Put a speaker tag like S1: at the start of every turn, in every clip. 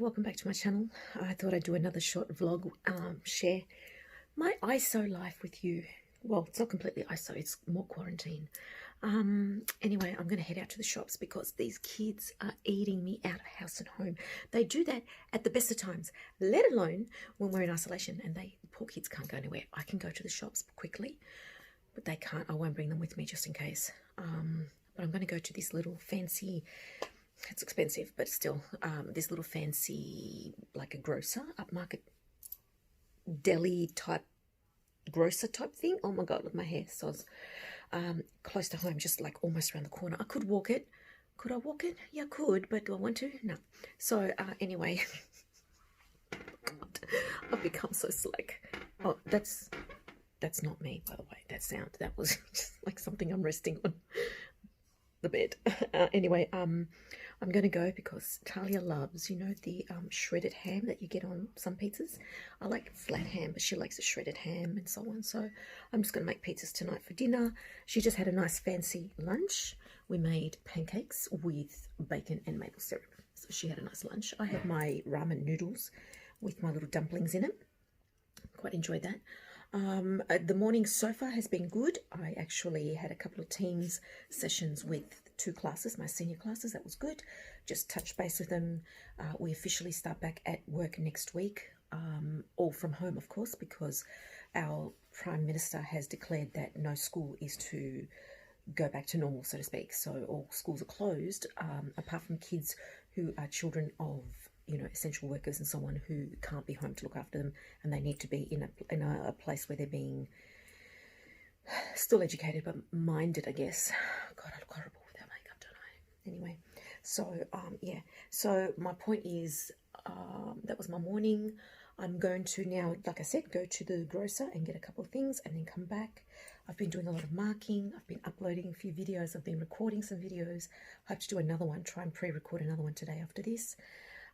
S1: welcome back to my channel. I thought I'd do another short vlog, share my ISO life with you. Well, it's not completely ISO, it's more quarantine. Anyway, I'm going to head out to the shops because these kids are eating me out of house and home. They do that at the best of times, let alone when we're in isolation and poor kids can't go anywhere. I can go to the shops quickly, but they can't. I won't bring them with me just in case. But I'm going to go to this little fancy, it's expensive, but still, this little fancy, like a grocer, upmarket deli type grocer type thing. Oh my god, look, my hair. So close to home, just like almost around the corner. I could walk it. Could I walk it? Yeah, I could, but do I want to? No. So anyway, god, I've become so slick. Oh, that's not me, by the way. That was just like something I'm resting on the bed. Anyway, I'm going to go because Talia loves, you know, the shredded ham that you get on some pizzas. I like flat ham, but she likes the shredded ham and so on. So I'm just going to make pizzas tonight for dinner. She just had a nice fancy lunch. We made pancakes with bacon and maple syrup. So she had a nice lunch. I had my ramen noodles with my little dumplings in it. Quite enjoyed that. The morning so far has been good. I actually had a couple of Teams sessions with 2 classes, my senior classes. That was good. Just touch base with them. We officially start back at work next week, all from home, of course, because our Prime Minister has declared that no school is to go back to normal, so to speak. So all schools are closed, apart from kids who are children of, you know, essential workers and someone who can't be home to look after them, and they need to be in a place where they're being still educated but minded, I guess. God, I look horrible without makeup, don't I? Anyway, so yeah. So my point is, that was my morning. I'm going to now, like I said, go to the grocer and get a couple of things and then come back. I've been doing a lot of marking. I've been uploading a few videos. I've been recording some videos. I hope to do another one, try and pre-record another one today after this.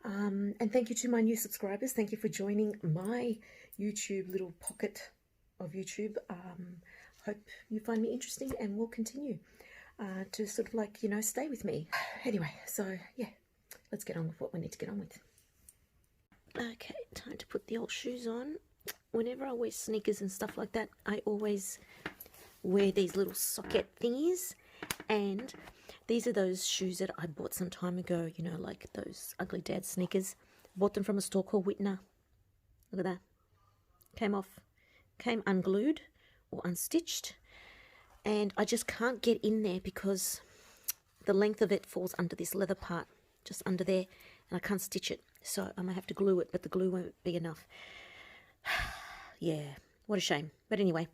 S1: And thank you to my new subscribers. Thank you for joining my YouTube little pocket of YouTube. Hope you find me interesting and will continue to sort of, like, you know, stay with me. Anyway, so yeah, let's get on with what we need to get on with. Okay, time to put the old shoes on. Whenever I wear sneakers and stuff like that, I always wear these little socket thingies, and these are those shoes that I bought some time ago, you know, like those ugly dad sneakers. Bought them from a store called Whitner. Look at that. Came unglued or unstitched. And I just can't get in there because the length of it falls under this leather part, just under there, and I can't stitch it. So I'm going to have to glue it, but the glue won't be enough. Yeah, what a shame. But anyway.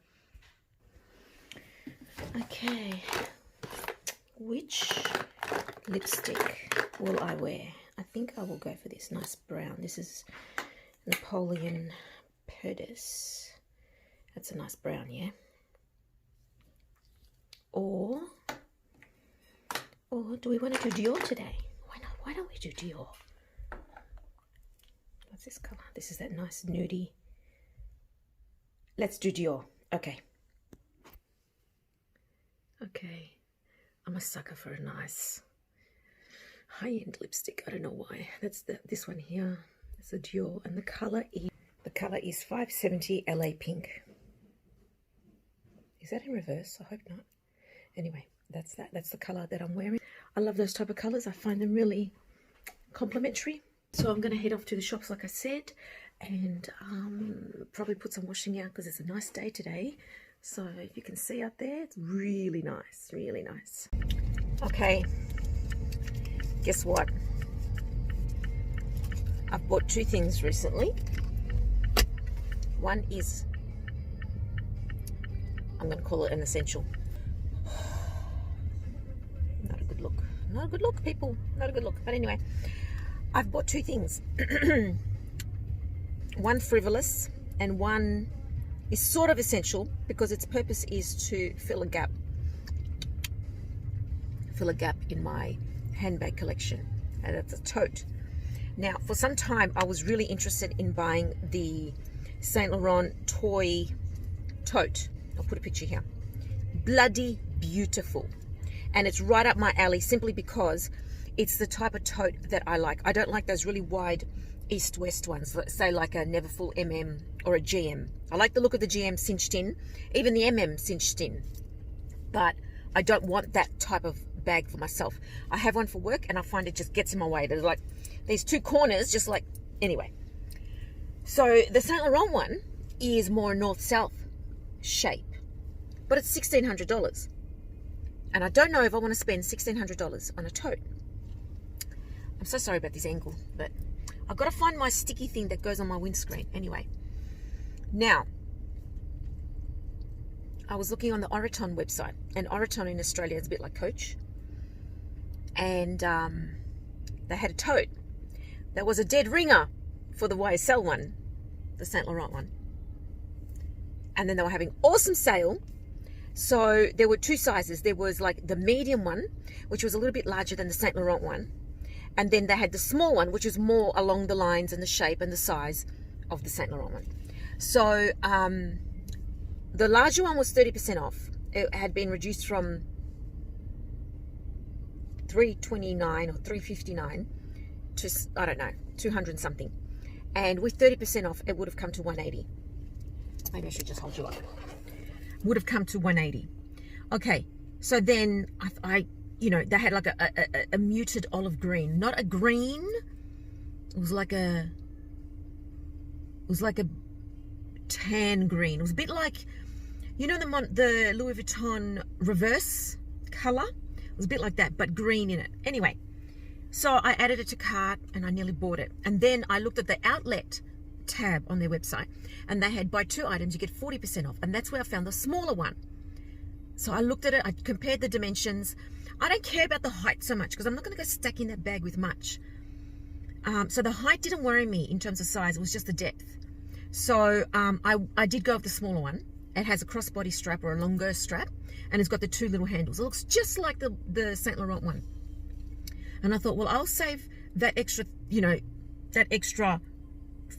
S1: Okay. Which lipstick will I wear? I think I will go for this nice brown. This is Napoleon Perdis. That's a nice brown, yeah? Or do we want to do Dior today? Why not? Why don't we do Dior? What's this colour? This is that nice nudie. Let's do Dior. Okay. Okay. I'm a sucker for a nice high-end lipstick. I don't know why. That's this one here. It's a Dior, and the color is 570 LA Pink. Is that in reverse? I hope not. Anyway, that's that. That's the color that I'm wearing. I love those type of colors. I find them really complimentary. So I'm going to head off to the shops, like I said, and probably put some washing out because it's a nice day today. So if you can see out there, it's really nice, really nice. Okay, guess what? I've bought 2 things recently. One is, I'm going to call it an essential. Not a good look. Not a good look, people. Not a good look. But anyway, I've bought 2 things. One frivolous and one is sort of essential because its purpose is to fill a gap in my handbag collection, and that's a tote. Now, for some time I was really interested in buying the Saint Laurent toy tote. I'll put a picture here. Bloody beautiful, and it's right up my alley simply because it's the type of tote that I like. I don't like those really wide east-west ones, let's say like a Neverfull MM or a GM. I like the look of the GM cinched in, even the MM cinched in, but I don't want that type of bag for myself. I have one for work and I find it just gets in my way. There's like these two corners, just like, anyway. So the Saint Laurent one is more north-south shape, but it's $1,600. And I don't know if I want to spend $1,600 on a tote. I'm so sorry about this angle, but I've got to find my sticky thing that goes on my windscreen. Anyway, now, I was looking on the Oroton website, and Oroton in Australia is a bit like Coach. And they had a tote that was a dead ringer for the YSL one, the Saint Laurent one. And then they were having awesome sale. So there were two sizes. There was like the medium one, which was a little bit larger than the Saint Laurent one. And then they had the small one, which was more along the lines and the shape and the size of the Saint Laurent one. So the larger one was 30% off. It had been reduced from $329 or $359 to, I don't know, 200 something. And with 30% off, it would have come to $180. Maybe I should just hold you up. Would have come to $180. Okay, so then I you know, they had like a muted olive green, not a green. It was like a tan green. It was a bit like, you know, the Louis Vuitton reverse color. It was a bit like that, but green in it. Anyway, so I added it to cart and I nearly bought it. And then I looked at the outlet tab on their website, and they had buy 2 items, you get 40% off. And that's where I found the smaller one. So I looked at it, I compared the dimensions. I don't care about the height so much because I'm not going to go stacking that bag with much. So the height didn't worry me in terms of size. It was just the depth. So I did go with the smaller one. It has a crossbody strap or a longer strap, and it's got the 2 little handles. It looks just like the Saint Laurent one. And I thought, well, I'll save that extra, you know, that extra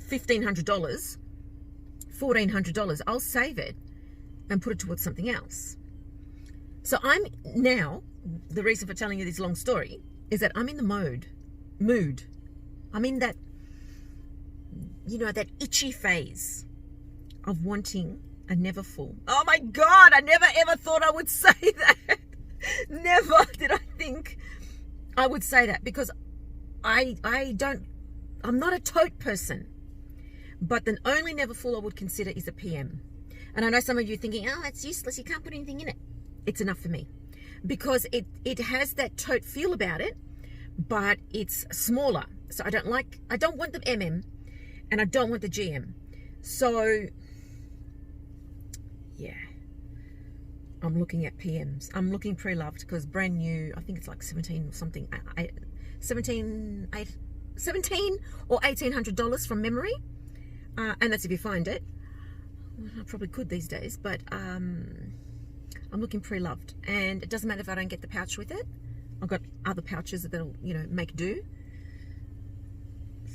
S1: $1,500, $1,400. I'll save it and put it towards something else. So I'm now, the reason for telling you this long story is that I'm in the mood. I'm in that, you know, that itchy phase of wanting a Neverfull. Oh my God, I never ever thought I would say that. Never did I think I would say that, because I'm not a tote person. But the only Neverfull I would consider is a PM. And I know some of you are thinking, oh, that's useless, you can't put anything in it. It's enough for me, because it has that tote feel about it, but it's smaller. So I don't want the MM and I don't want the GM. So yeah, I'm looking at PMs. I'm looking pre-loved because brand new, I think it's like 17 or something, 17 or $1,800 from memory. And that's if you find it. I probably could these days, but I'm looking pre-loved, and it doesn't matter if I don't get the pouch with it. I've got other pouches that'll, you know, make do.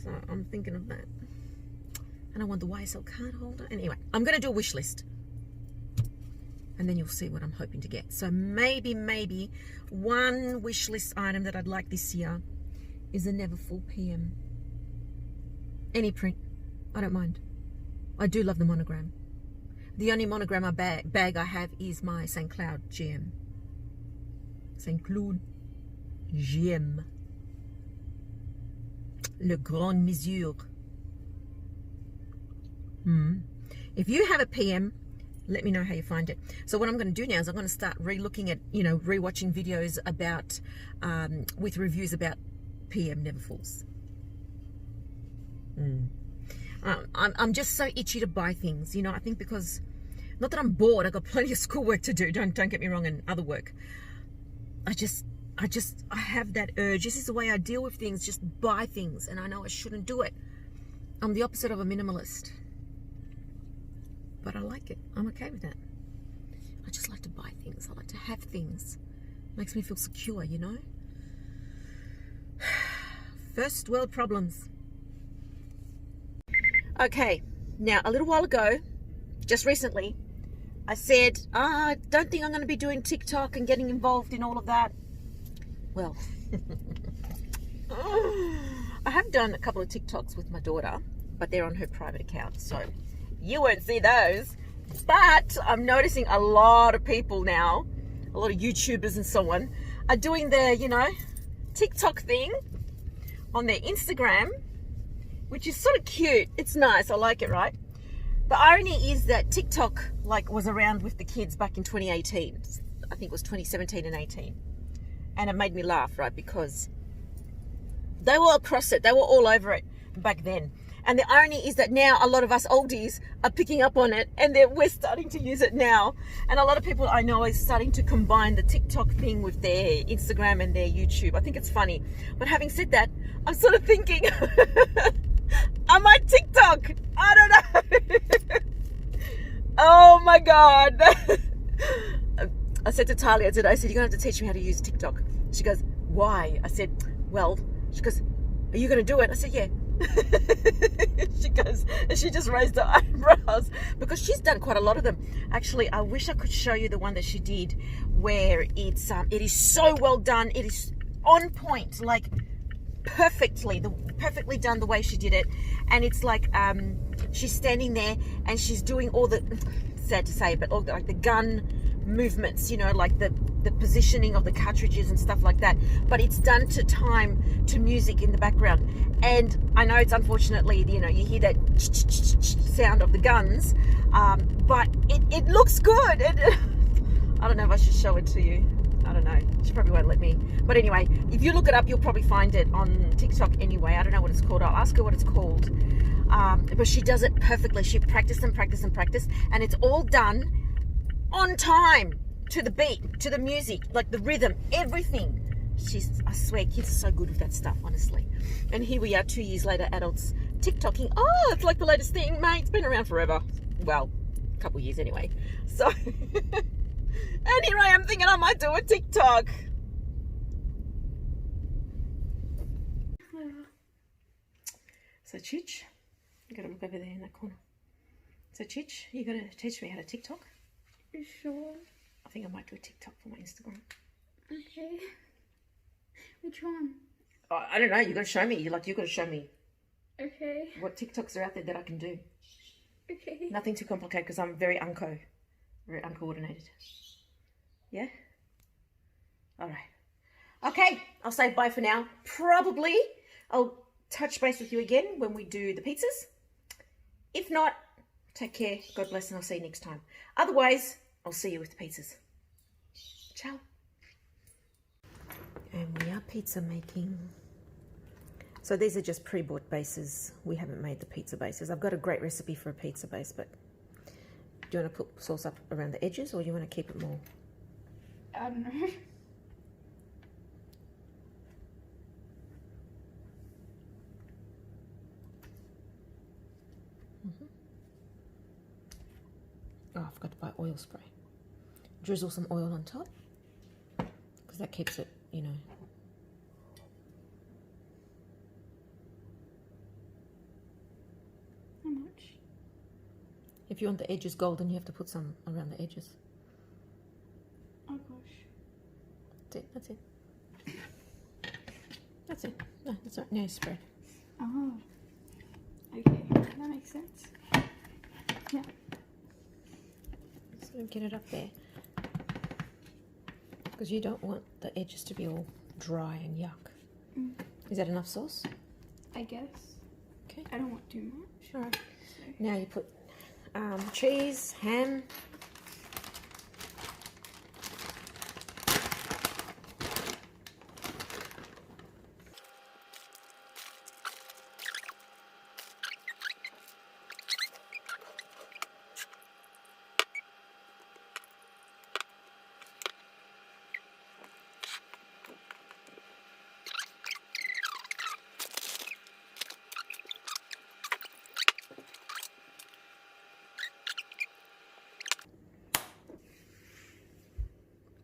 S1: So I'm thinking of that. And I want the YSL card holder. Anyway, I'm going to do a wish list, and then you'll see what I'm hoping to get. So maybe one wish list item that I'd like this year is a Neverfull PM. Any print, I don't mind. I do love the monogram. The only monogram bag I have is my St. Cloud GM. St. Cloud GM. Le Grand Mesure. If you have a PM, let me know how you find it. So what I'm going to do now is I'm going to start re-looking at, you know, re-watching videos about, with reviews about PM Neverfulls. I'm just so itchy to buy things, you know. I think because, not that I'm bored, I've got plenty of schoolwork to do, don't get me wrong, and other work. I have that urge. This is the way I deal with things, just buy things, and I know I shouldn't do it. I'm the opposite of a minimalist, but I like it. I'm okay with that. I just like to buy things. I like to have things. Makes me feel secure, you know. First world problems. Okay, now a little while ago, just recently, I said, I don't think I'm going to be doing TikTok and getting involved in all of that. Well, I have done a couple of TikToks with my daughter, but they're on her private account, so you won't see those. But I'm noticing a lot of people now, a lot of YouTubers and so on, are doing their, you know, TikTok thing on their Instagram, which is sort of cute. It's nice. I like it, right? The irony is that TikTok was around with the kids back in 2018. I think it was 2017 and 18. And it made me laugh, right? Because they were across it. They were all over it back then. And the irony is that now a lot of us oldies are picking up on it, and we're starting to use it now. And a lot of people I know are starting to combine the TikTok thing with their Instagram and their YouTube. I think it's funny. But having said that, I'm sort of thinking, am I TikTok? I don't know. Oh my God. I said to Talia today, I said, you're going to have to teach me how to use TikTok. She goes, why? I said, well, she goes, are you going to do it? I said, yeah. She goes, and she just raised her eyebrows because she's done quite a lot of them. Actually, I wish I could show you the one that she did where it is so well done. It is on point, like perfectly done the way she did it. And it's like she's standing there and she's doing all the, sad to say, but all the, like the gun movements, you know, like the positioning of the cartridges and stuff like that, but it's done to time to music in the background. And I know it's unfortunately, you know, you hear that sound of the guns, but it looks good. I don't know if I should show it to you. I don't know, she probably won't let me, but anyway, if you look it up, you'll probably find it on TikTok anyway. I don't know what it's called. I'll ask her what it's called. But she does it perfectly. She practiced and practiced and practiced, and it's all done on time, to the beat, to the music, like the rhythm, everything. I swear, kids are so good with that stuff, honestly. And here we are 2 years later, adults TikToking. Oh, it's like the latest thing, mate. It's been around forever. Well, a couple of years anyway. So, and here I am thinking I might do a TikTok. So, Chich, you got to look over there in that corner. So, Chich, you got to teach me how to TikTok?
S2: You sure?
S1: I think I might do a TikTok for my Instagram.
S2: Okay. Which one?
S1: Oh, I don't know. You got to show me. You got to show me.
S2: Okay.
S1: What TikToks are out there that I can do.
S2: Okay.
S1: Nothing too complicated because I'm very uncoordinated. Yeah. All right. Okay. I'll say bye for now. Probably I'll touch base with you again when we do the pizzas. If not, take care. God bless, and I'll see you next time. Otherwise, I'll see you with the pizzas. Ciao. And we are pizza making. So these are just pre-bought bases. We haven't made the pizza bases. I've got a great recipe for a pizza base, but do you want to put sauce up around the edges, or do you want to keep it more?
S2: I don't know.
S1: Oh, I forgot to buy oil spray. Drizzle some oil on top, because that keeps it, you know.
S2: How much?
S1: If you want the edges golden, you have to put some around the edges.
S2: Oh gosh.
S1: That's it. That's it. No, that's right. Now you spread.
S2: Oh. Okay, that makes sense. Yeah.
S1: So get it up there, because you don't want the edges to be all dry and yuck.
S2: Mm.
S1: Is that enough sauce?
S2: I guess.
S1: Okay.
S2: I don't want too much.
S1: All right.
S2: So.
S1: Now you put cheese, ham.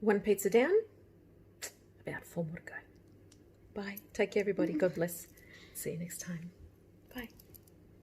S1: One pizza down, about 4 more to go. Bye. Take care, everybody. God bless. See you next time. Bye.